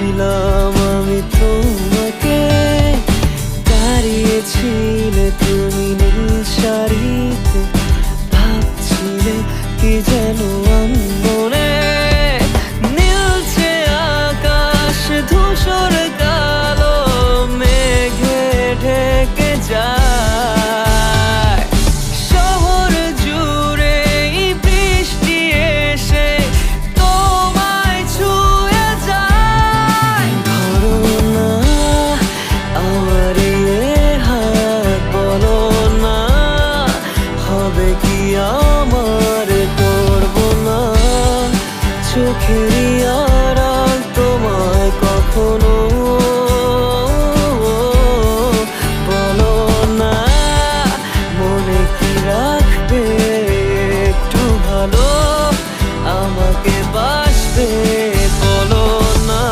দেখছিলাম আমি তোমাকে, দাঁড়িয়েছিলে তুমি নীল শাড়িতে, ভাবছিলে কি যেন মনে, নীলছে আকাশ ধূসর কালো মেঘে ঢেকে যায়। শহর জুড়ে বৃষ্টি এসে তোমায় ছুঁয়ে যায়। ধরো না আমার হাত, বলো না হবে কি আমার, করবো না চোখেরই আড়াল তোমায় কখনো। বলো না মনে কি রাখবে একটু ভালো, আমাকে বাসবে। বলো না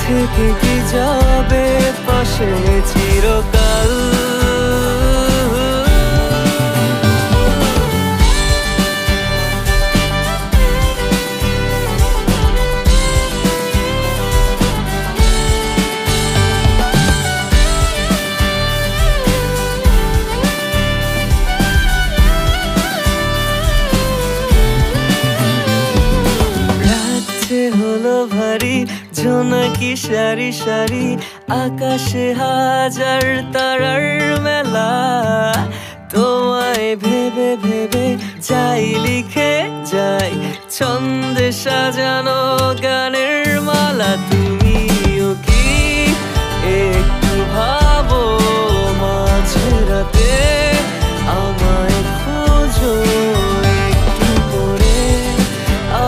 থেকে কি যাবে পাশে চিরকাল। হলো ভারী জোনাকি সারি সারি, আকাশে হাজার তারার মেলা, তোমায় ভেবে ভেবে যাই লিখে যাই ছন্দে সাজানো গানের মালা। তুমিও কি একটু ভাবো মাঝে রাতে আমায় খোঁজো একটু করে,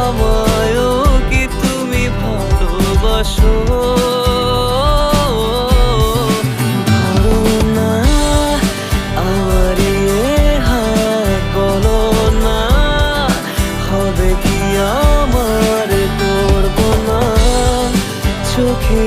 আমায়ও কি তুমি ভালোবাসো। ধরো না আমার হাত, বলো না হবে কি আমার, করবো না চোখে